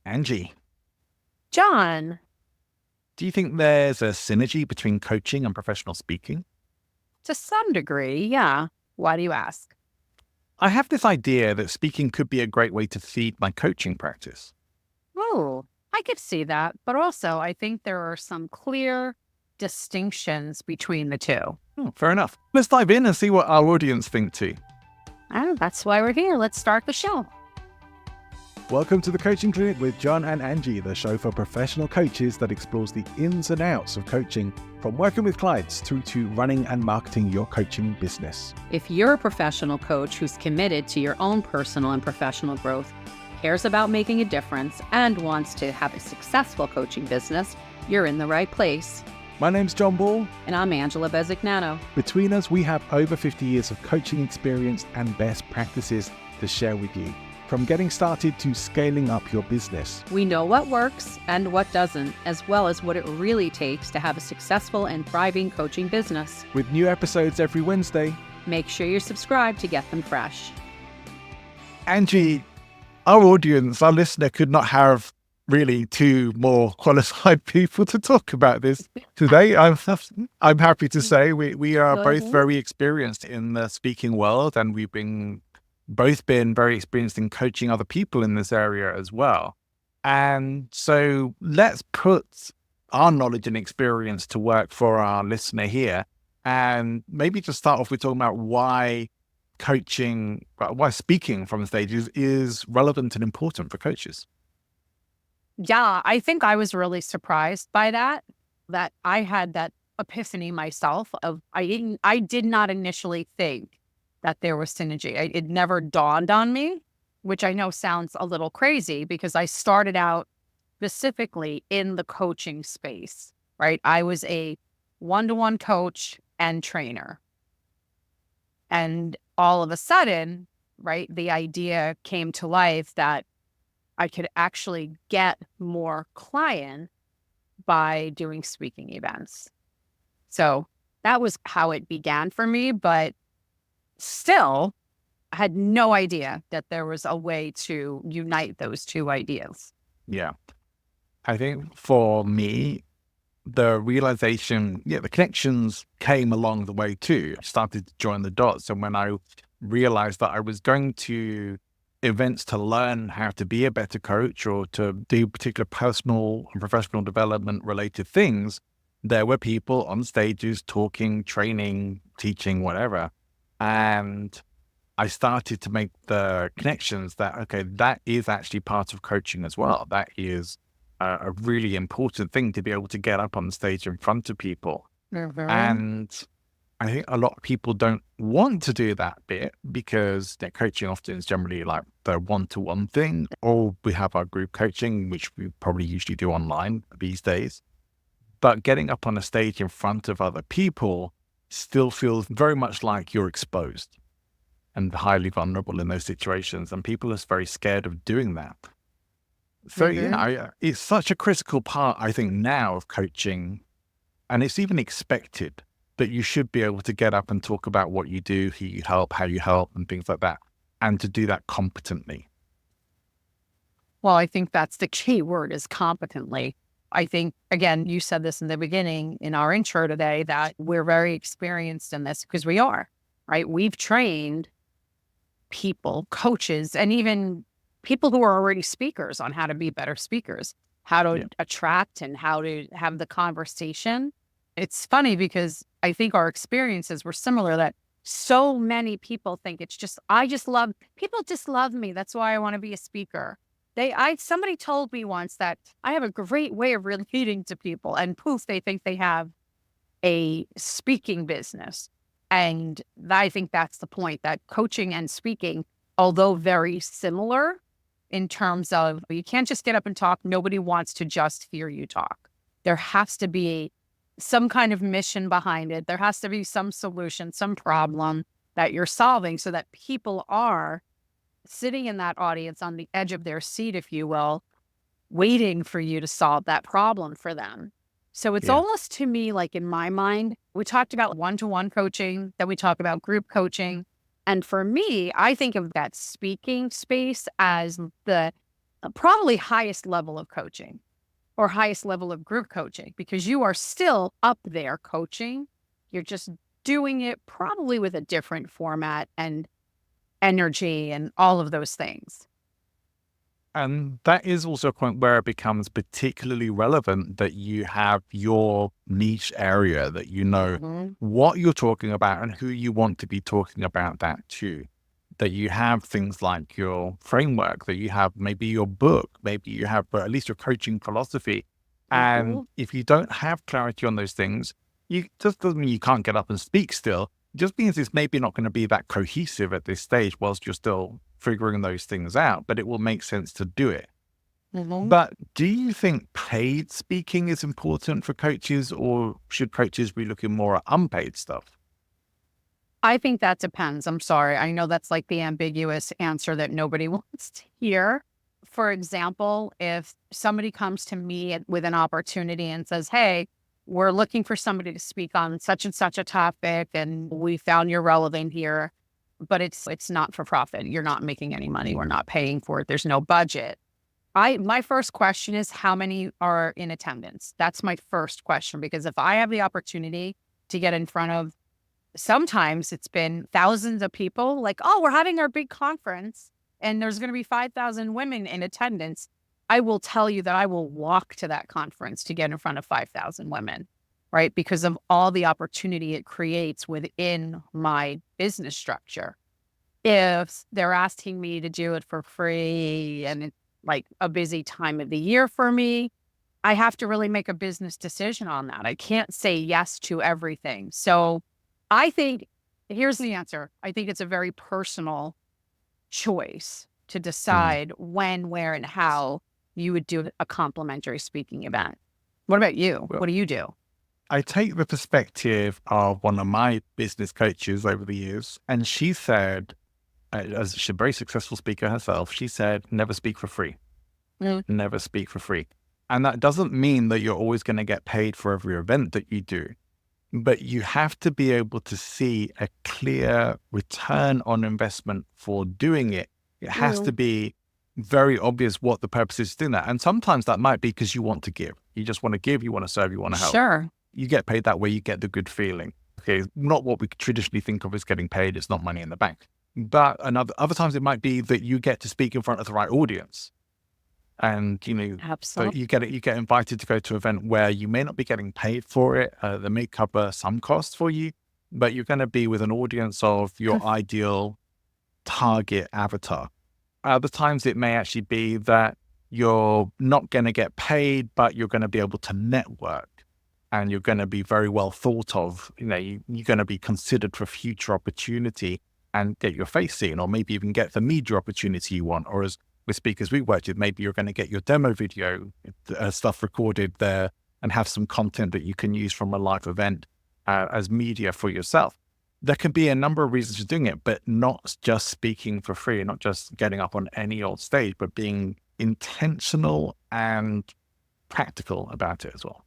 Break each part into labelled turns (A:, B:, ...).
A: Angie,
B: John,
A: do you think there's a synergy between coaching and professional speaking?
B: to some degree, yeah. Why do you ask?
A: I have this idea that speaking could be a great way to feed my coaching practice.
B: Oh, I could see that. But also, I think there are some clear distinctions between the two.
A: Oh, fair enough. Let's dive in and see what our audience think too.
B: Oh, that's why we're here. Let's start the show.
C: Welcome to the Coaching Clinic with John and Angie, the show for professional coaches that explores the ins and outs of coaching, from working with clients through to running and marketing your coaching business.
D: If you're a professional coach who's committed to your own personal and professional growth, cares about making a difference, and wants to have a successful coaching business, you're in the right place.
C: My name's John Ball.
D: And I'm Angela Bezignano.
C: Between us, we have over 50 years of coaching experience and best practices to share with you. From getting started to scaling up your business.
D: We know what works and what doesn't, as well as what it really takes to have a successful and thriving coaching business.
C: With new episodes every Wednesday.
D: Make sure you're subscribed to get them fresh.
A: Angie, our audience, our listener could not have really two more qualified people to talk about this today. I'm happy to say we are both very experienced in the speaking world, and we've both been very experienced in coaching other people in this area as well. And so let's put our knowledge and experience to work for our listener here. And maybe just start off with talking about why speaking from the stage is relevant and important for coaches.
B: Yeah, I think I was really surprised by that I had that epiphany myself of I did not initially think that there was synergy. It never dawned on me, which I know sounds a little crazy because I started out specifically in the coaching space, right? I was a one-to-one coach and trainer. And all of a sudden, right, the idea came to life that I could actually get more clients by doing speaking events. So that was how it began for me, but still, I had no idea that there was a way to unite those two ideas.
A: Yeah. I think for me, the realization, the connections came along the way too. I started to join the dots. And when I realized that I was going to events to learn how to be a better coach or to do particular personal and professional development related things, there were people on stages talking, training, teaching, whatever. And I started to make the connections that, okay, that is actually part of coaching as well. That is a really important thing to be able to get up on the stage in front of people.
B: Mm-hmm.
A: And I think a lot of people don't want to do that bit because their coaching often is generally like the one-to-one thing, or we have our group coaching, which we probably usually do online these days. But getting up on a stage in front of other people still feels very much like you're exposed and highly vulnerable in those situations. And people are very scared of doing that. So, it's such a critical part, I think, now of coaching. And it's even expected that you should be able to get up and talk about what you do, who you help, how you help, and things like that, and to do that competently.
B: Well, I think that's the key word is competently. I think, again, you said this in the beginning in our intro today, that we're very experienced in this because we are, right? We've trained people, coaches, and even people who are already speakers on how to be better speakers, how to attract and how to have the conversation. It's funny because I think our experiences were similar, that so many people think it's just, people just love me. That's why I want to be a speaker. Somebody told me once that I have a great way of relating to people, and poof, they think they have a speaking business. And I think that's the point, that coaching and speaking, although very similar in terms of you can't just get up and talk. Nobody wants to just hear you talk. There has to be some kind of mission behind it. There has to be some solution, some problem that you're solving so that people are sitting in that audience on the edge of their seat, if you will, waiting for you to solve that problem for them. So it's almost, to me, like in my mind, we talked about one-to-one coaching, then we talk about group coaching. And for me, I think of that speaking space as the probably highest level of coaching or highest level of group coaching, because you are still up there coaching. You're just doing it probably with a different format and energy and all of those things.
A: And that is also a point where it becomes particularly relevant that you have your niche area, that you know what you're talking about and who you want to be talking about that to. That you have things like your framework, that you have maybe your book, maybe you have at least your coaching philosophy. And if you don't have clarity on those things, you just doesn't mean you can't get up and speak still. It just means it's maybe not going to be that cohesive at this stage whilst you're still figuring those things out, but it will make sense to do it. But do you think paid speaking is important for coaches, or should coaches be looking more at unpaid stuff?
B: I think that depends. I'm sorry. I know that's like the ambiguous answer that nobody wants to hear. For example, if somebody comes to me with an opportunity and says, hey, we're looking for somebody to speak on such and such a topic, and we found you're relevant here, but it's not for profit. You're not making any money. We're not paying for it. There's no budget. My first question is, how many are in attendance? That's my first question, because if I have the opportunity to get in front of, sometimes it's been thousands of people, like, oh, we're having our big conference and there's going to be 5,000 women in attendance. I will tell you that I will walk to that conference to get in front of 5,000 women, right? Because of all the opportunity it creates within my business structure. If they're asking me to do it for free and it's like a busy time of the year for me, I have to really make a business decision on that. I can't say yes to everything. So I think, here's the answer. I think it's a very personal choice to decide when, where, and how you would do a complimentary speaking event. What about you?
A: Well,
B: what do you do?
A: I take the perspective of one of my business coaches over the years, and she said, as she's a very successful speaker herself, she said, never speak for free. Never speak for free. And that doesn't mean that you're always going to get paid for every event that you do, but you have to be able to see a clear return on investment for doing it. It has to be very obvious what the purpose is doing that. And sometimes that might be because you want to give. You just want to give, you want to serve, you want to help.
B: Sure.
A: You get paid that way, you get the good feeling. Okay, not what we traditionally think of as getting paid. It's not money in the bank. But other times it might be that you get to speak in front of the right audience. And, you know, so you get invited to go to an event where you may not be getting paid for it. They may cover some costs for you, but you're going to be with an audience of your ideal target avatar. Other times it may actually be that you're not going to get paid, but you're going to be able to network and you're going to be very well thought of. You know, you're going to be considered for future opportunity and get your face seen, or maybe even get the media opportunity you want. Or as with speakers we worked with, maybe you're going to get your demo video stuff recorded there and have some content that you can use from a live event as media for yourself. There can be a number of reasons for doing it, but not just speaking for free, not just getting up on any old stage, but being intentional and practical about it as well.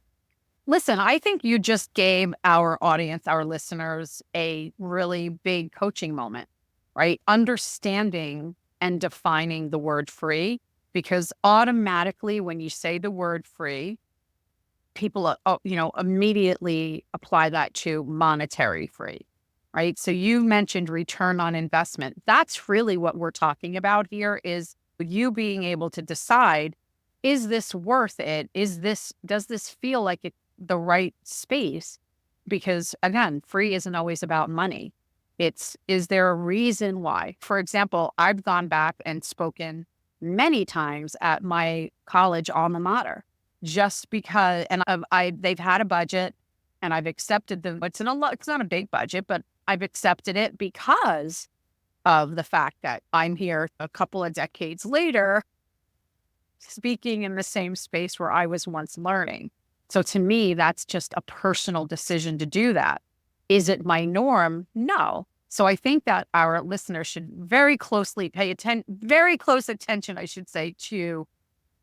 B: Listen, I think you just gave our audience, our listeners, a really big coaching moment, right? Understanding and defining the word free, because automatically when you say the word free, people, immediately apply that to monetary free, right? So you mentioned return on investment. That's really what we're talking about here, is you being able to decide, is this worth it? Does this feel like the right space? Because again, free isn't always about money. Is there a reason why? For example, I've gone back and spoken many times at my college alma mater just because, and they've had a budget and I've accepted them. It's not a big budget, but I've accepted it because of the fact that I'm here a couple of decades later speaking in the same space where I was once learning. So to me, that's just a personal decision to do that. Is it my norm? No. So I think that our listeners should very close attention, I should say, to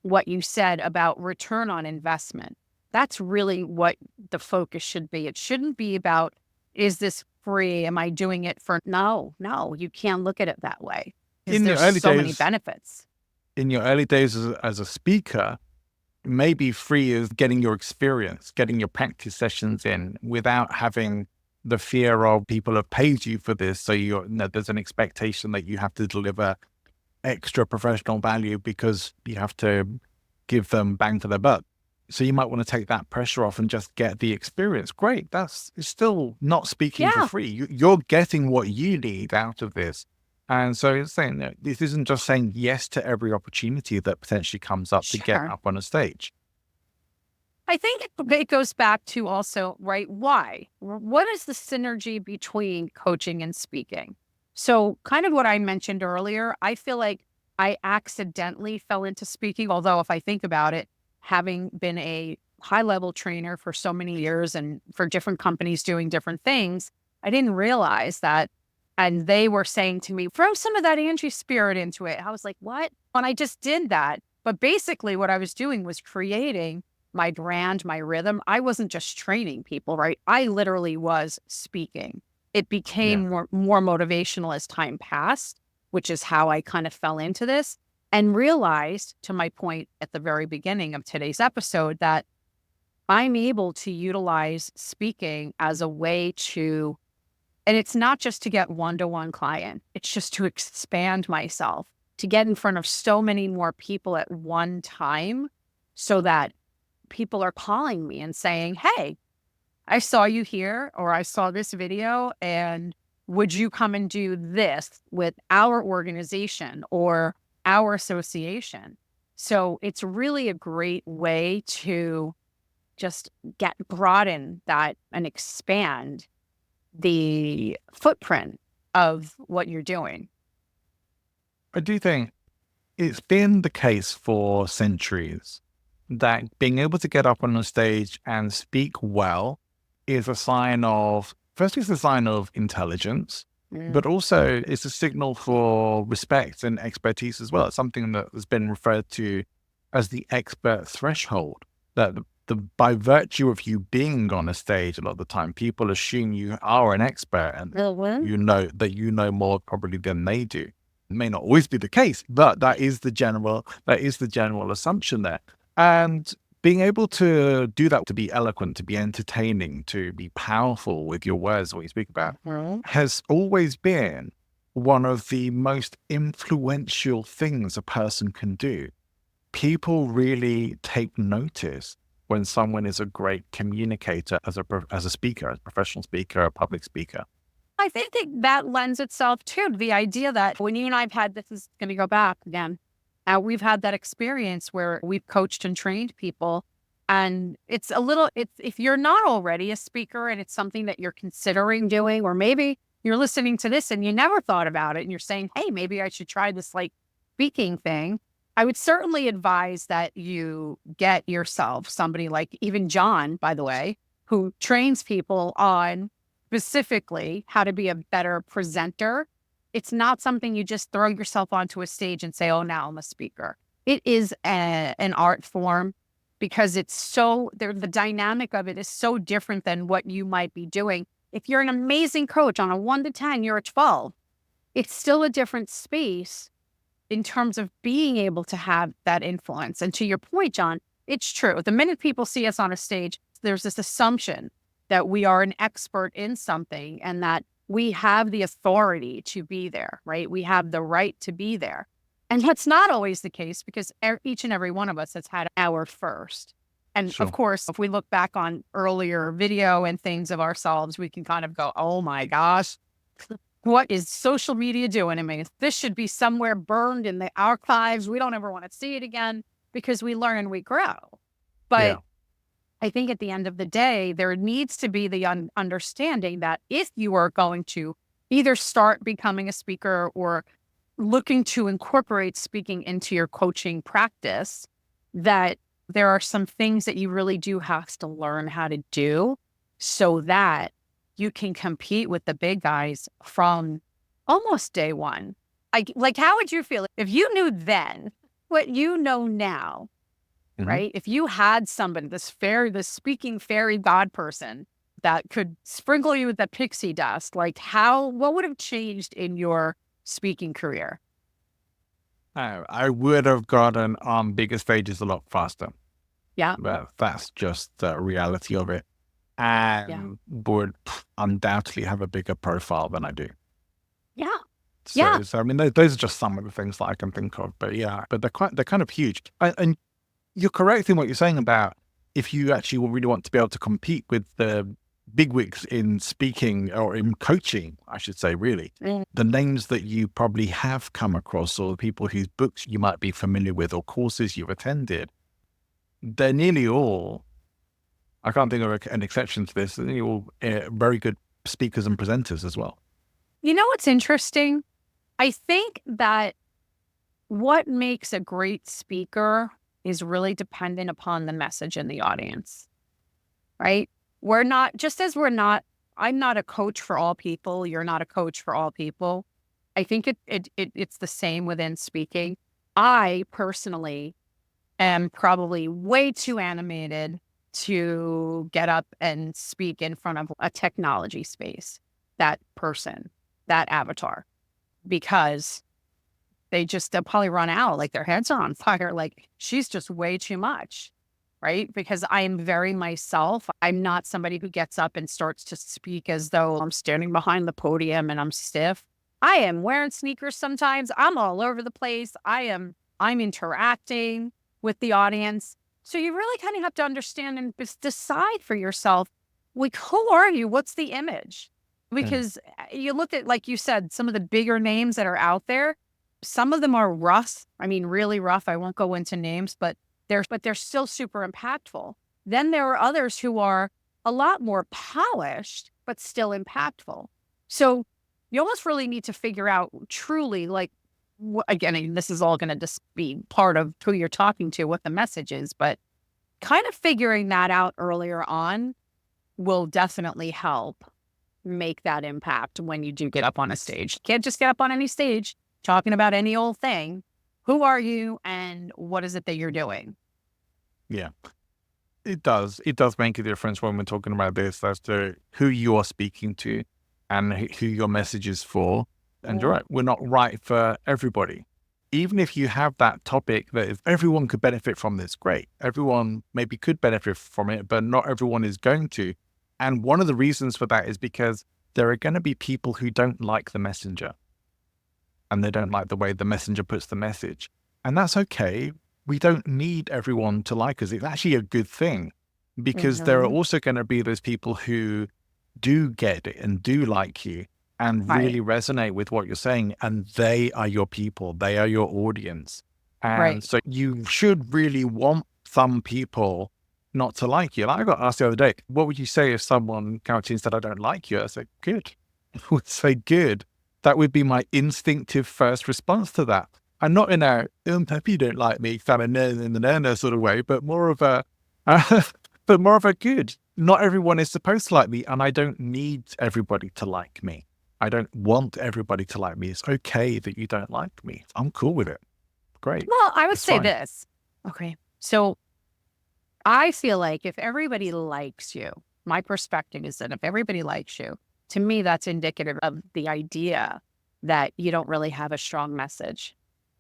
B: what you said about return on investment. That's really what the focus should be. It shouldn't be about, is this free? Am I doing it for? No, you can't look at it that way. Because there's so many benefits.
A: in your early days as a speaker, maybe free is getting your experience, getting your practice sessions in without having the fear of people have paid you for this. So there's an expectation that you have to deliver extra professional value because you have to give them bang for their buck. So you might want to take that pressure off and just get the experience. Great. It's still not speaking for free. You're getting what you need out of this. And so it's saying that this isn't just saying yes to every opportunity that potentially comes up to get up on a stage.
B: I think it goes back to also, right, why? What is the synergy between coaching and speaking? So kind of what I mentioned earlier, I feel like I accidentally fell into speaking, although if I think about it, having been a high-level trainer for so many years and for different companies doing different things, I didn't realize that. And they were saying to me, throw some of that Angie spirit into it. I was like, what? And I just did that. But basically what I was doing was creating my brand, my rhythm. I wasn't just training people, right? I literally was speaking. It became more motivational as time passed, which is how I kind of fell into this and realized, to my point at the very beginning of today's episode, that I'm able to utilize speaking as a way to, and it's not just to get one-to-one client, it's just to expand myself, to get in front of so many more people at one time so that people are calling me and saying, hey, I saw you here, or I saw this video, and would you come and do this with our organization or our association? So it's really a great way to just broaden that and expand the footprint of what you're doing.
A: I do think it's been the case for centuries that being able to get up on a stage and speak well is a sign of, first, it's a sign of intelligence, but also it's a signal for respect and expertise as well. It's something that has been referred to as the expert threshold, that by virtue of you being on a stage, a lot of the time, people assume you are an expert and you know more probably than they do. It may not always be the case, but that is the general assumption there. And being able to do that, to be eloquent, to be entertaining, to be powerful with your words, what you speak about, has always been one of the most influential things a person can do. People really take notice when someone is a great communicator as a speaker, as a professional speaker, a public speaker.
B: I think that lends itself to the idea that when you and I've had, this is going to go back again, we've had that experience where we've coached and trained people. And it's if you're not already a speaker and it's something that you're considering doing, or maybe you're listening to this and you never thought about it and you're saying, hey, maybe I should try this speaking thing. I would certainly advise that you get yourself somebody like even John, by the way, who trains people on specifically how to be a better presenter. It's not something you just throw yourself onto a stage and say, oh, now I'm a speaker. It is an art form because the dynamic of it is so different than what you might be doing. If you're an amazing coach on a 1 to 10, you're a 12. It's still a different space in terms of being able to have that influence. And to your point, John, it's true. The minute people see us on a stage, there's this assumption that we are an expert in something and that we have the authority to be there, right? We have the right to be there. And that's not always the case because each and every one of us has had our first. And of course, if we look back on earlier video and things of ourselves, we can kind of go, oh my gosh, what is social media doing to me? This should be somewhere burned in the archives. We don't ever want to see it again because we learn and we grow. But I think at the end of the day, there needs to be the understanding that if you are going to either start becoming a speaker or looking to incorporate speaking into your coaching practice, that there are some things that you really do have to learn how to do so that you can compete with the big guys from almost day one. Like how would you feel if you knew then what you know now? Right? If you had somebody, this speaking fairy god person that could sprinkle you with that pixie dust, what would have changed in your speaking career?
A: I would have gotten on bigger stages a lot faster.
D: Yeah.
A: But that's just the reality of it.
D: Yeah.
A: And would undoubtedly have a bigger profile than I do.
D: Yeah.
A: So,
D: Yeah.
A: so I mean, those are just some of the things that I can think of. But yeah, but they're kind of huge. And you're correct in what you're saying about if you actually really want to be able to compete with the bigwigs in speaking or in coaching, I should say, really, the names that you probably have come across or the people whose books you might be familiar with or courses you've attended, they're nearly all, I can't think of an exception to this, they're nearly all very good speakers and presenters as well.
B: You know what's interesting? I think that what makes a great speaker is really dependent upon the message and the audience, right? We're not, just as we're not, I'm not a coach for all people, you're not a coach for all people. I think it's the same within speaking. I personally am probably way too animated to get up and speak in front of a technology space, that person, that avatar, because they'll probably run out, like their heads are on fire, like she's just way too much, right? Because I am very myself. I'm not somebody who gets up and starts to speak as though I'm standing behind the podium and I'm stiff. I am wearing sneakers sometimes. I'm all over the place. I'm interacting with the audience. So you really kind of have to understand and decide for yourself, like, who are you? What's the image? Because you look at, like you said, some of the bigger names that are out there. Some of them are rough. I mean, really rough. I won't go into names, but they're still super impactful. Then there are others who are a lot more polished, but still impactful. So you almost really need to figure out truly, like, again, this is all going to just be part of who you're talking to, what the message is, but kind of figuring that out earlier on will definitely help make that impact when you do get up on a stage. You can't just get up on any stage talking about any old thing. Who are you and what is it that you're doing?
A: Yeah, it does. It does make a difference when we're talking about this as to who you are speaking to and who your message is for. And you're right, we're not right for everybody. Even if you have that topic that if everyone could benefit from this, great. Everyone maybe could benefit from it, but not everyone is going to. And one of the reasons for that is because there are going to be people who don't like the messenger. And they don't like the way the messenger puts the message. And that's okay. We don't need everyone to like us. It's actually a good thing because there are also going to be those people who do get it and do like you and really resonate with what you're saying. And they are your people. They are your audience. And so you should really want some people not to like you. Like I got asked the other day, what would you say if someone came up to you and said, I don't like you? I said, good. I would say good. That would be my instinctive first response to that. And not in a, if you don't like me, kind of in the sort of way, but more of a, good. Not everyone is supposed to like me, and I don't need everybody to like me. I don't want everybody to like me. It's okay that you don't like me. I'm cool with it. Great.
B: Well, I would
A: It's
B: say
A: fine.
B: this. Okay. So I feel like if everybody likes you, my perspective is that if everybody likes you, to me, that's indicative of the idea that you don't really have a strong message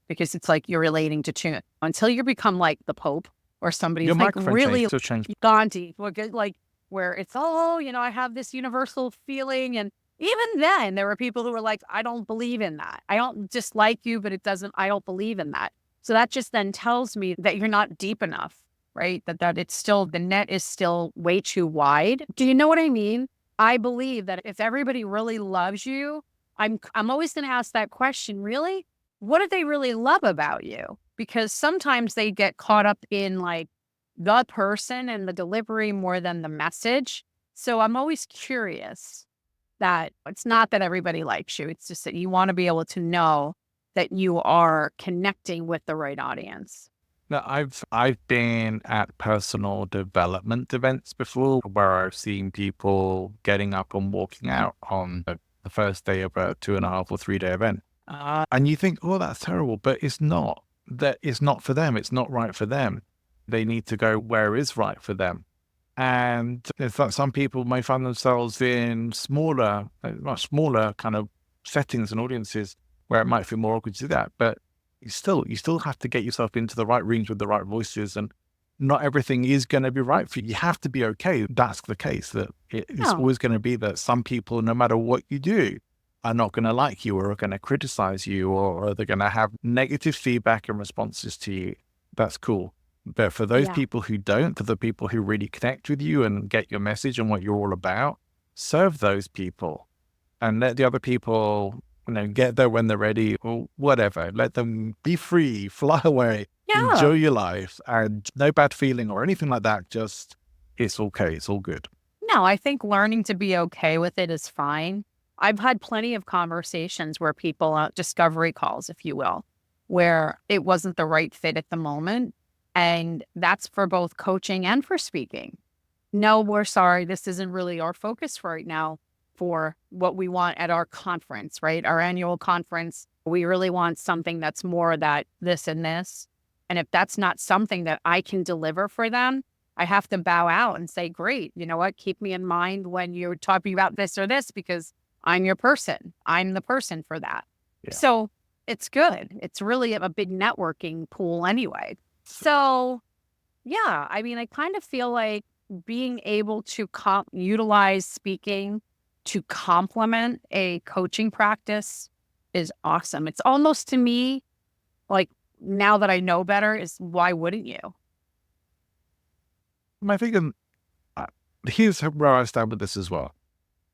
B: because it's like you're relating to tune until you become like the Pope or somebody
A: Your
B: who's like
A: microphone
B: really
A: changed.
B: Gandhi, like where it's, oh, I have this universal feeling. And even then there were people who were like, I don't believe in that. I don't dislike you, but I don't believe in that. So that just then tells me that you're not deep enough, right? That it's still, the net is still way too wide. Do you know what I mean? I believe that if everybody really loves you, I'm always going to ask that question, really? What do they really love about you? Because sometimes they get caught up in like the person and the delivery more than the message. So I'm always curious that it's not that everybody likes you. It's just that you want to be able to know that you are connecting with the right audience.
A: No, I've been at personal development events before where I've seen people getting up and walking out on the first day of a 2.5 or 3 day event. And you think, oh, that's terrible, but it's not. That it's not for them. It's not right for them. They need to go where is right for them. And it's like some people may find themselves in much smaller kind of settings and audiences where it might feel more awkward to do that. But you still have to get yourself into the right rooms with the right voices, and not everything is going to be right for you. You have to be okay. That's the case, that it's
B: No.
A: always going to be that some people, no matter what you do, are not going to like you or are going to criticize you or they're going to have negative feedback and responses to you. That's cool. But for those
B: Yeah.
A: people who don't, for the people who really connect with you and get your message and what you're all about, serve those people and let the other people, get there when they're ready or whatever. Let them be free, fly away,
B: Yeah.
A: enjoy your life, and no bad feeling or anything like that. Just, it's okay. It's all good.
B: No, I think learning to be okay with it is fine. I've had plenty of conversations where people, discovery calls, if you will, where it wasn't the right fit at the moment. And that's for both coaching and for speaking. No, we're sorry. This isn't really our focus right now for what we want at our conference, right? Our annual conference. We really want something that's more that this and this. And if that's not something that I can deliver for them, I have to bow out and say, great, you know what? Keep me in mind when you're talking about this or this, because I'm your person. I'm the person for that.
A: Yeah.
B: So it's good. It's really a big networking pool anyway. So yeah, I mean, I kind of feel like being able to utilize speaking to complement a coaching practice is awesome. It's almost, to me, like, now that I know better, is why wouldn't you?
A: I think here's where I stand with this as well.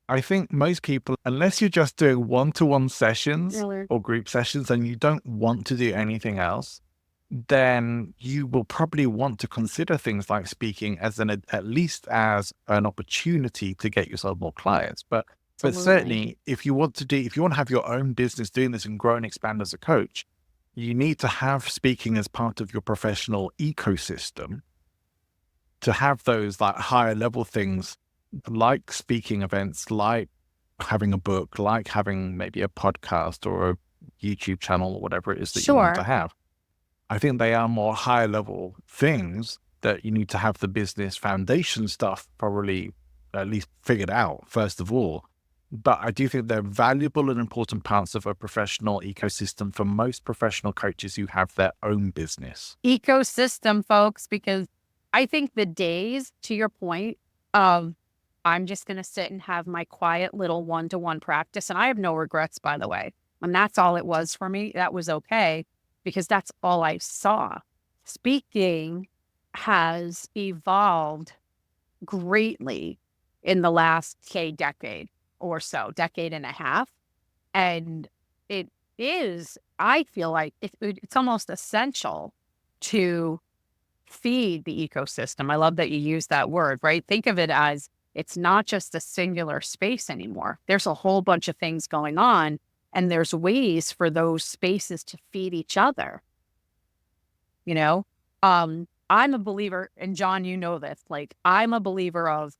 A: I think most people, unless you're just doing one-to-one sessions
B: Really?
A: or group sessions and you don't want to do anything else, then you will probably want to consider things like speaking as at least as an opportunity to get yourself more clients. But
B: Absolutely.
A: certainly, if you want to have your own business doing this and grow and expand as a coach, you need to have speaking as part of your professional ecosystem. To have those like higher level things, like speaking events, like having a book, like having maybe a podcast or a YouTube channel or whatever it is that you want to
B: Sure.
A: have. I think they are more higher level things that you need to have the business foundation stuff probably at least figured out first of all. But I do think they're valuable and important parts of a professional ecosystem for most professional coaches who have their own business.
B: Ecosystem, folks, because I think the days, to your point, of I'm just going to sit and have my quiet little one-to-one practice. And I have no regrets, by the way. And that's all it was for me. That was okay, because that's all I saw. Speaking has evolved greatly in the last, say, decade or so, decade and a half. And it is, I feel like it's almost essential to feed the ecosystem. I love that you use that word, right? Think of it as it's not just a singular space anymore. There's a whole bunch of things going on, and there's ways for those spaces to feed each other. You know, I'm a believer, and John, you know this, like I'm a believer of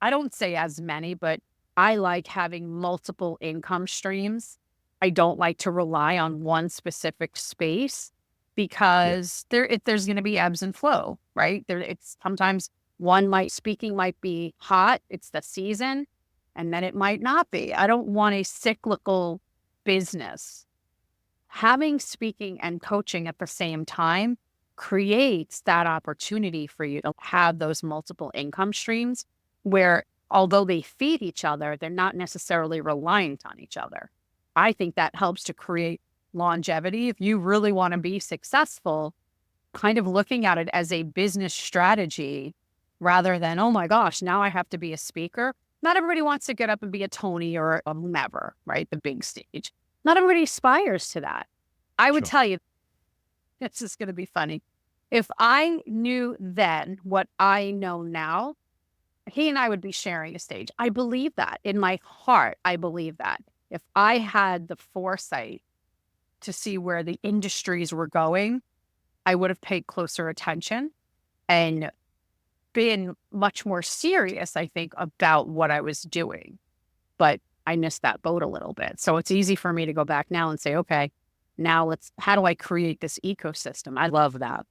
B: I don't say as many, but I like having multiple income streams. I don't like to rely on one specific space, because there's going to be ebbs and flow, right? It's sometimes speaking might be hot. It's the season, and then it might not be. I don't want a cyclical business. Having speaking and coaching at the same time creates that opportunity for you to have those multiple income streams where, although they feed each other, they're not necessarily reliant on each other. I think that helps to create longevity. If you really want to be successful, kind of looking at it as a business strategy rather than, oh my gosh, now I have to be a speaker. Not everybody wants to get up and be a Tony or a whomever, right? The big stage. Not everybody aspires to that. I would tell you, it's just going to be funny. If I knew then what I know now, he and I would be sharing a stage. I believe that. In my heart, I believe that. If I had the foresight to see where the industries were going, I would have paid closer attention and been much more serious, I think, about what I was doing. But I missed that boat a little bit. So it's easy for me to go back now and say, okay, now how do I create this ecosystem? I love that.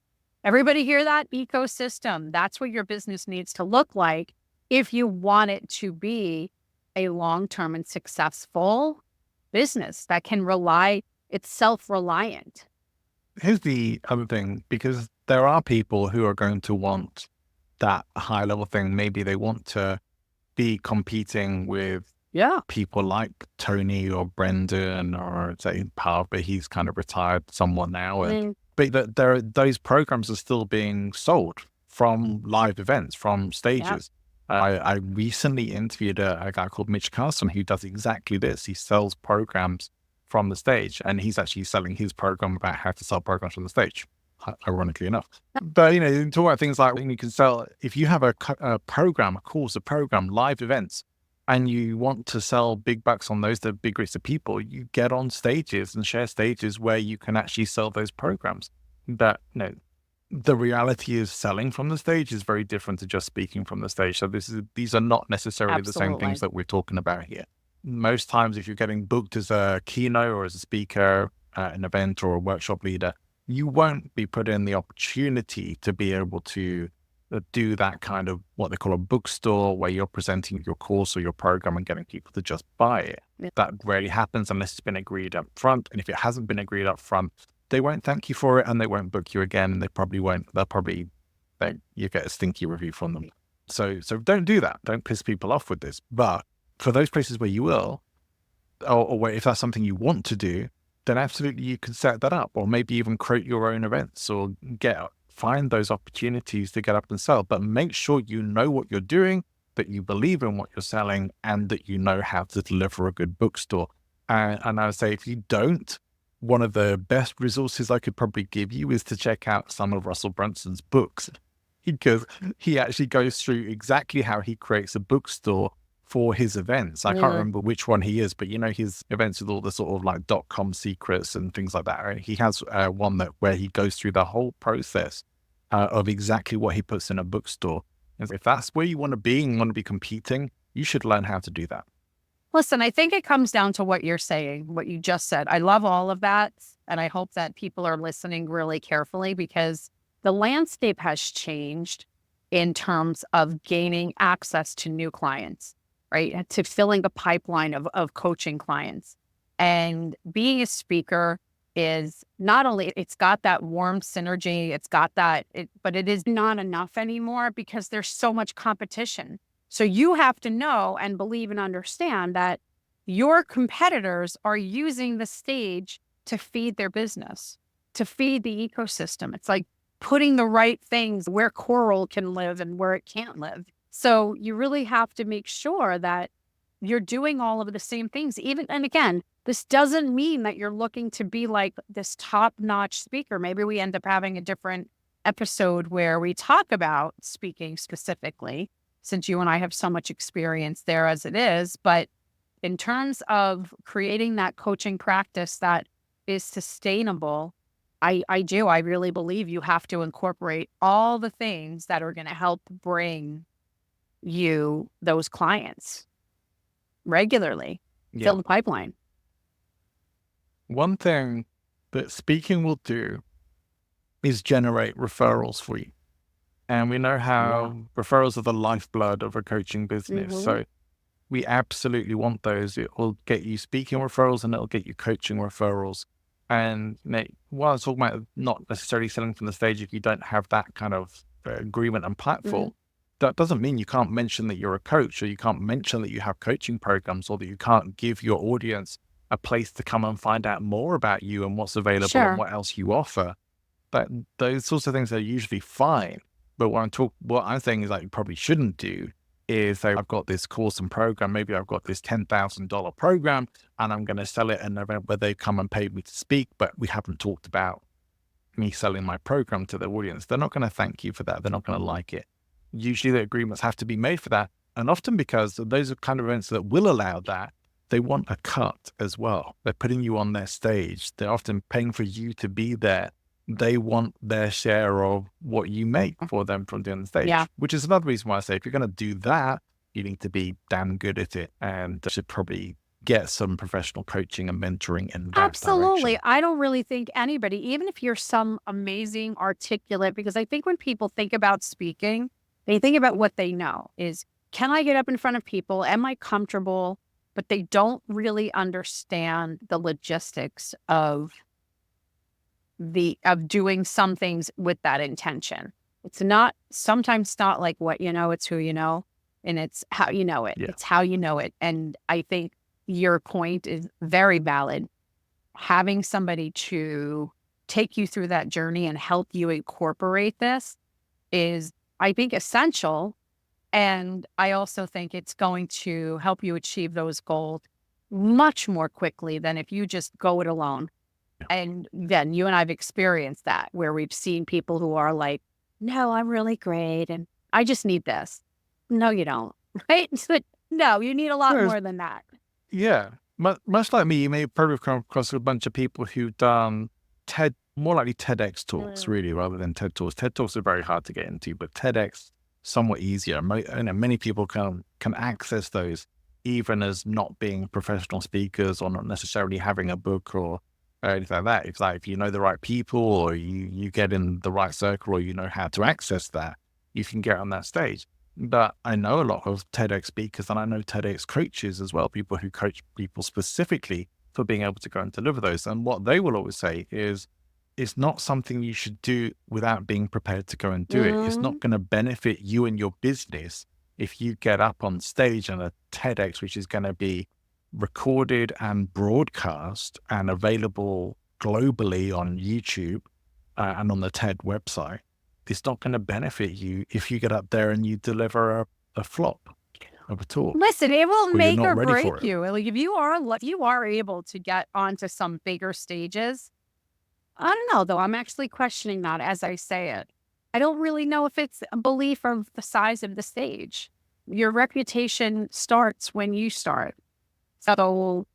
B: Everybody hear that? Ecosystem. That's what your business needs to look like if you want it to be a long-term and successful business that can rely.
D: It's self-reliant.
A: Here's the other thing, because there are people who are going to want that high level thing. Maybe they want to be competing with
D: Yeah.
A: people like Tony or Brendan or say Pav, but he's kind of retired somewhat now. But those programs are still being sold from live events, from stages. I recently interviewed a guy called Mitch Carson who does exactly this. He sells programs from the stage, and he's actually selling his program about how to sell programs from the stage, ironically enough. But, you talk about things like you can sell, if you have a program, a course, a program, live events, and you want to sell big bucks on those, the big groups of people, you get on stages and share stages where you can actually sell those programs. But the reality is selling from the stage is very different to just speaking from the stage. So these are not necessarily the same things that we're talking about here. Most times, if you're getting booked as a keynote or as a speaker at an event or a workshop leader, you won't be put in the opportunity to be able to do that kind of what they call a bookstore, where you're presenting your course or your program and getting people to just buy it. That rarely happens unless it's been agreed up front. And if it hasn't been agreed up front, they won't thank you for it and they won't book you again. And they probably won't. You get a stinky review from them. So don't do that. Don't piss people off with this. But for those places where you will, or where if that's something you want to do, then absolutely you can set that up, or maybe even create your own events or find those opportunities to get up and sell. But make sure you know what you're doing, that you believe in what you're selling, and that you know how to deliver a good bookstore. And I would say if you don't, one of the best resources I could probably give you is to check out some of Russell Brunson's books, because he actually goes through exactly how he creates a bookstore for his events. I can't remember which one he is, but his events with all the sort of like .com secrets and things like that. Right? He has one where he goes through the whole process of exactly what he puts in a bookstore. And if that's where you want to be and you want to be competing, you should learn how to do that.
B: Listen, I think it comes down to what you're saying, what you just said. I love all of that. And I hope that people are listening really carefully, because the landscape has changed in terms of gaining access to new clients, right? To filling the pipeline of coaching clients. And being a speaker is not only, it's got that warm synergy, it's got that, but it is not enough anymore because there's so much competition. So you have to know and believe and understand that your competitors are using the stage to feed their business, to feed the ecosystem. It's like putting the right things where coral can live and where it can't live. So you really have to make sure that you're doing all of the same things. And again, this doesn't mean that you're looking to be like this top-notch speaker. Maybe we end up having a different episode where we talk about speaking specifically, since you and I have so much experience there as it is. But in terms of creating that coaching practice that is sustainable, I really believe you have to incorporate all the things that are going to help bring you those clients regularly, fill the pipeline.
A: One thing that speaking will do is generate referrals for you. And we know how referrals are the lifeblood of a coaching business. So we absolutely want those. It will get you speaking referrals and it'll get you coaching referrals. And while I was talking about not necessarily selling from the stage, if you don't have that kind of agreement and platform, that doesn't mean you can't mention that you're a coach, or you can't mention that you have coaching programs, or that you can't give your audience a place to come and find out more about you and what's available and what else you offer. But those sorts of things are usually fine. But what I'm saying is, like, you probably shouldn't do is say, I've got this course and program, maybe I've got this $10,000 program and I'm going to sell it in an event where they come and pay me to speak, but we haven't talked about me selling my program to the audience. They're not going to thank you for that. They're not going to like it. Usually the agreements have to be made for that. And often, because those are kind of events that will allow that, they want a cut as well. They're putting you on their stage. They're often paying for you to be there. They want their share of what you make for them from doing the stage, which is another reason why I say, if you're going to do that, you need to be damn good at it, and should probably get some professional coaching and mentoring in that direction.
D: I don't really think anybody, even if you're some amazing articulate, because I think when people think about speaking, they think about what they know is, can I get up in front of people? Am I comfortable?
B: but they don't really understand the logistics of doing some things with that intention. It's not sometimes not like what you know, it's who you know, and it's how you know it.
A: Yeah.
B: It's how you know it. And I think your point is very valid. Having somebody to take you through that journey and help you incorporate this is, I think, essential. And I also think it's going to help you achieve those goals much more quickly than if you just go it alone.
A: Yeah.
B: And then you and I've experienced that, where we've seen people who are like, no, I'm really great and I just need this. No, you don't. Right? But no, you need a lot
A: Whereas-
B: more than that.
A: Yeah. Much like me, you may probably come across a bunch of people who've done more likely TEDx talks, really, rather than TED Talks. TED Talks are very hard to get into, but TEDx, somewhat easier. Many people can access those even as not being professional speakers or not necessarily having a book or anything like that. It's like if you know the right people or you get in the right circle or you know how to access that, you can get on that stage. But I know a lot of TEDx speakers and I know TEDx coaches as well, people who coach people specifically for being able to go and deliver those. And what they will always say is, it's not something you should do without being prepared to go and do it. It's not going to benefit you and your business if you get up on stage on a TEDx, which is going to be recorded and broadcast and available globally on YouTube and on the TED website. It's not going to benefit you if you get up there and you deliver a flop of a talk.
B: Listen, it will
A: you're
B: make
A: not
B: or
A: ready for
B: break
A: it.
B: you. Like if you are able to get onto some bigger stages. I don't know, though. I'm actually questioning that as I say it. I don't really know if it's a belief of the size of the stage. Your reputation starts when you start. So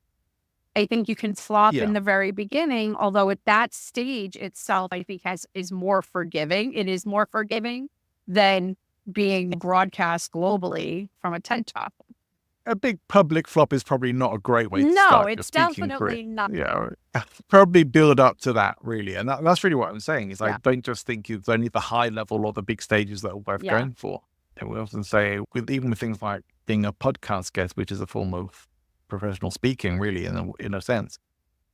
B: I think you can flop
A: Yeah.
B: in the very beginning, although at that stage itself, I think is more forgiving. It is more forgiving than being broadcast globally from a TED Talk.
A: A big public flop is probably not a great way to
B: No,
A: start your
B: it's
A: speaking
B: definitely
A: career.
B: not.
A: Yeah, probably build up to that, really. And that's really what I'm saying is
B: Yeah.
A: don't just think it's only the high level or the big stages that are worth
B: Yeah.
A: going for. And we often say, even with things like being a podcast guest, which is a form of professional speaking, really, in a sense,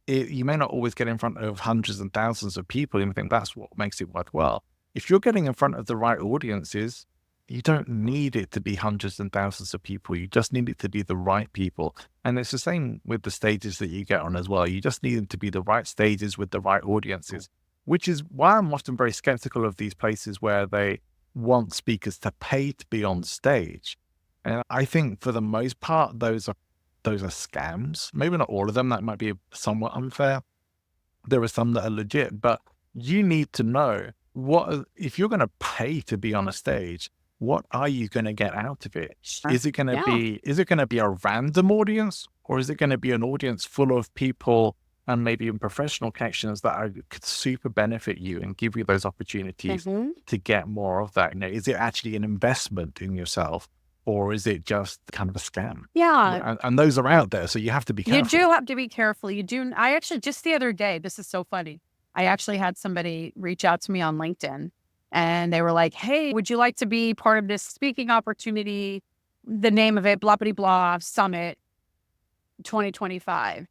A: you may not always get in front of hundreds and thousands of people. And I think that's what makes it worthwhile. If you're getting in front of the right audiences, you don't need it to be hundreds and thousands of people. You just need it to be the right people. And it's the same with the stages that you get on as well. You just need them to be the right stages with the right audiences, which is why I'm often very skeptical of these places where they want speakers to pay to be on stage. And I think for the most part, those are scams. Maybe not all of them. That might be somewhat unfair. There are some that are legit, but you need to know if you're going to pay to be on a stage, what are you going to get out of it?
B: Sure.
A: Is it going to be a random audience, or is it going to be an audience full of people and maybe even professional connections that could super benefit you and give you those opportunities to get more of that? Is it actually an investment in yourself, or is it just kind of a scam?
B: Yeah.
A: And those are out there, so you have to be careful.
B: You do have to be careful. I actually, just the other day, this is so funny. I actually had somebody reach out to me on LinkedIn and they were like, hey, would you like to be part of this speaking opportunity? The name of it, blah, blah, blah, Summit 2025.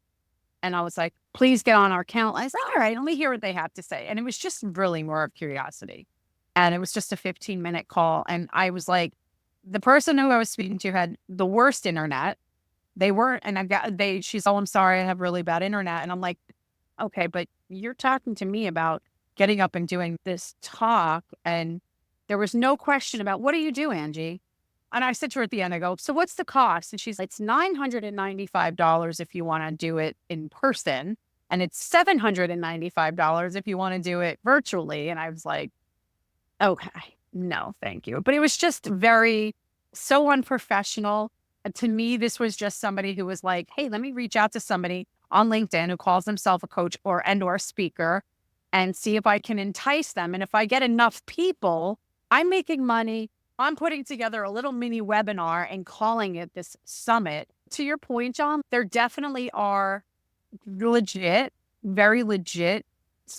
B: And I was like, please get on our account. I said, all right, let me hear what they have to say. And it was just really more of curiosity. And it was just a 15-minute call. And I was like, the person who I was speaking to had the worst internet. They weren't, and she's, oh, I'm sorry, I have really bad internet. And I'm like, okay, but you're talking to me about getting up and doing this talk. And there was no question about, what do you do, Angie? And I said to her at the end, I go, so what's the cost? And she's like, it's $995 if you want to do it in person. And it's $795 if you want to do it virtually. And I was like, okay, no, thank you. But it was just so unprofessional. And to me, this was just somebody who was like, hey, let me reach out to somebody on LinkedIn who calls themselves a coach or a speaker and see if I can entice them. And if I get enough people, I'm making money. I'm putting together a little mini webinar and calling it this summit. To your point, John, there definitely are legit, very legit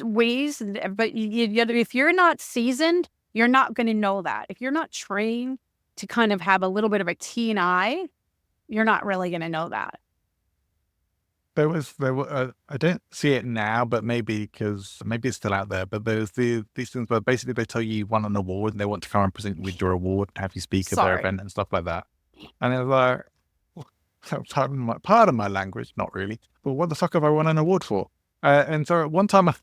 B: ways. But if you're not seasoned, you're not going to know that. If you're not trained to kind of have a little bit of a keen eye, you're not really going to know that.
A: there were, I don't see it now, but maybe because maybe it's still out there, but there's these things where basically they tell you won an award and they want to come and present with your award, have you speak at their
B: Sorry.
A: event and stuff like that. And it's like, pardon my language, not really, but what the fuck have I won an award for? And so one time I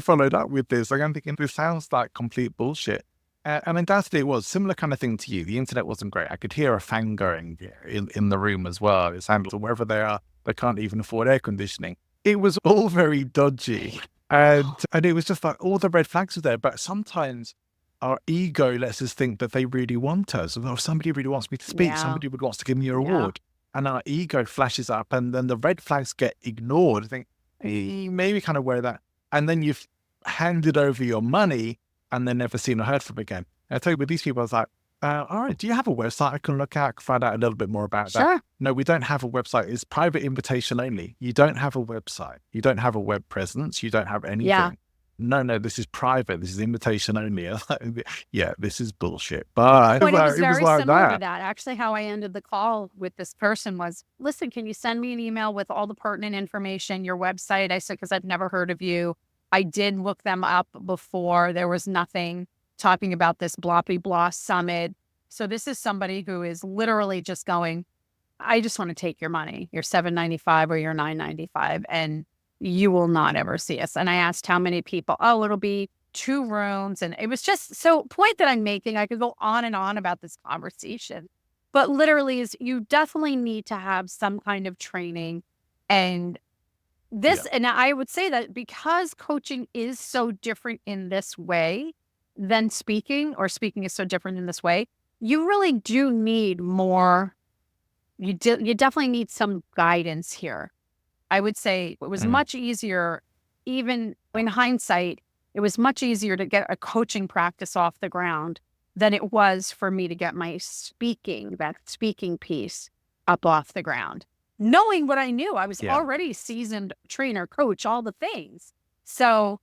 A: followed up with this. Like, I'm thinking, this sounds like complete bullshit. And undoubtedly it was similar kind of thing to you. The internet wasn't great. I could hear a fan going in the room as well. It sounded wherever they are, they can't even afford air conditioning. It was all very dodgy. And it was just like all the red flags were there. But sometimes our ego lets us think that they really want us. Or somebody really wants me to speak.
B: Yeah.
A: Somebody would wants to give me a
B: Yeah.
A: reward. And our ego flashes up and then the red flags get ignored. I think, maybe kind of wear that. And then you've handed over your money and then never seen or heard from again. And I tell you, with these people, I was like, all right, do you have a website I can look at, find out a little bit more about that?
B: Sure.
A: No, we don't have a website. It's private invitation only. You don't have a website. You don't have a web presence. You don't have anything.
B: Yeah.
A: No, this is private. This is invitation only. Yeah, this is bullshit. But
B: But it was
A: it
B: very
A: was like
B: similar to
A: that.
B: that. Actually, how I ended the call with this person was, listen, can you send me an email with all the pertinent information, your website? I said, because I've never heard of you. I did look them up before. There was nothing talking about this bloppy blah summit. So this is somebody who is literally just going, I just want to take your money, your $7.95 or your $9.95, and you will not ever see us. And I asked how many people. Oh, it'll be 2 rooms. And it was just, so point that I'm making, I could go on and on about this conversation, but literally is you definitely need to have some kind of training. And this, and I would say that because coaching is so different in this way than speaking, or speaking is so different in this way, you really do need more. You definitely need some guidance here. I would say it was much easier, even in hindsight, it was much easier to get a coaching practice off the ground than it was for me to get my that speaking piece up off the ground. Knowing what I knew, I was already seasoned trainer, coach, all the things. So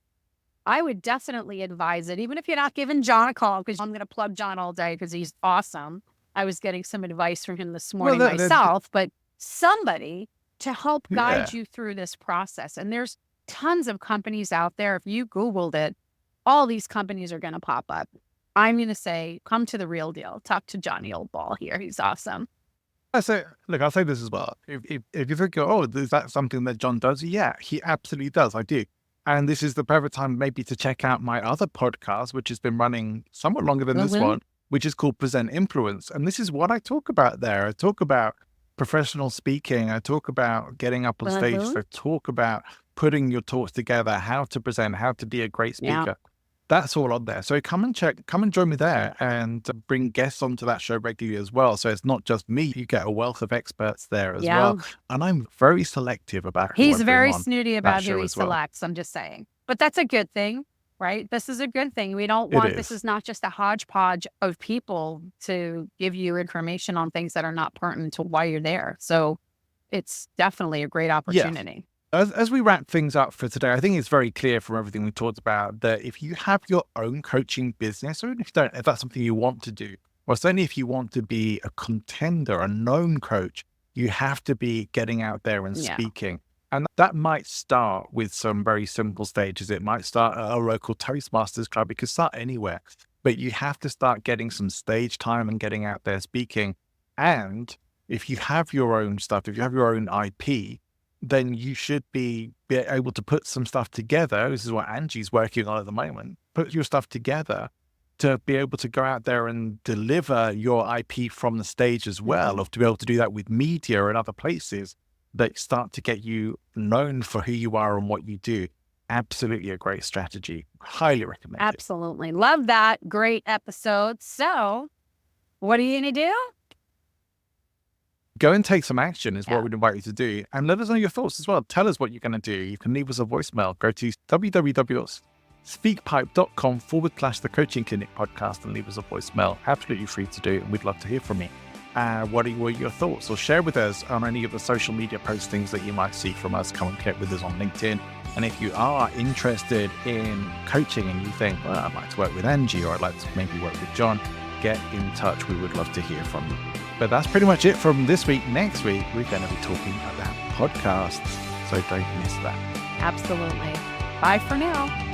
B: I would definitely advise it, even if you're not giving John a call, because I'm going to plug John all day because he's awesome. I was getting some advice from him this morning myself, but somebody to help guide you through this process. And there's tons of companies out there. If you Googled it, all these companies are going to pop up. I'm going to say, come to the real deal. Talk to Johnny Oldball here. He's awesome.
A: I'll say this as well. If you think, oh, is that something that John does? Yeah, he absolutely does. I do. And this is the perfect time maybe to check out my other podcast, which has been running somewhat longer than this one, which is called Present Influence. And this is what I talk about there. I talk about professional speaking. I talk about getting up on stage. I talk about putting your talks together, how to present, how to be a great speaker.
B: Yeah.
A: That's all on there. So come and join me there and bring guests onto that show regularly as well. So it's not just me. You get a wealth of experts there as well. And I'm very selective about who I
B: He's
A: bring
B: very
A: on
B: snooty
A: that
B: about
A: show
B: who he
A: as well.
B: selects. I'm just saying. But that's a good thing, right? This is a good thing. We don't want, this is not just a hodgepodge of people to give you information on things that are not pertinent to why you're there. So it's definitely a great opportunity.
A: As we wrap things up for today, I think it's very clear from everything we talked about that if you have your own coaching business, or even if you don't, if that's something you want to do, or certainly if you want to be a contender, a known coach, you have to be getting out there and speaking. And that might start with some very simple stages. It might start at a local Toastmasters club. It could start anywhere, but you have to start getting some stage time and getting out there speaking. And if you have your own stuff, if you have your own IP, then you should be able to put some stuff together. This is what Angie's working on at the moment. Put your stuff together to be able to go out there and deliver your IP from the stage as well, or to be able to do that with media and other places that start to get you known for who you are and what you do. Absolutely a great strategy. Highly recommend it.
B: Absolutely. Love that. Great episode. So what are you going to do?
A: Go and take some action is what we'd invite you to do. And let us know your thoughts as well. Tell us what you're going to do. You can leave us a voicemail. Go to www.speakpipe.com/the Coaching Clinic podcast and leave us a voicemail. Absolutely free to do. And we'd love to hear from you. What are your thoughts? Or share with us on any of the social media postings that you might see from us. Come and connect with us on LinkedIn. And if you are interested in coaching and you think, well, I'd like to work with Angie or I'd like to maybe work with John, get in touch. We would love to hear from you. But that's pretty much it from this week. Next week, we're going to be talking about podcasts. So don't miss that.
B: Absolutely. Bye for now.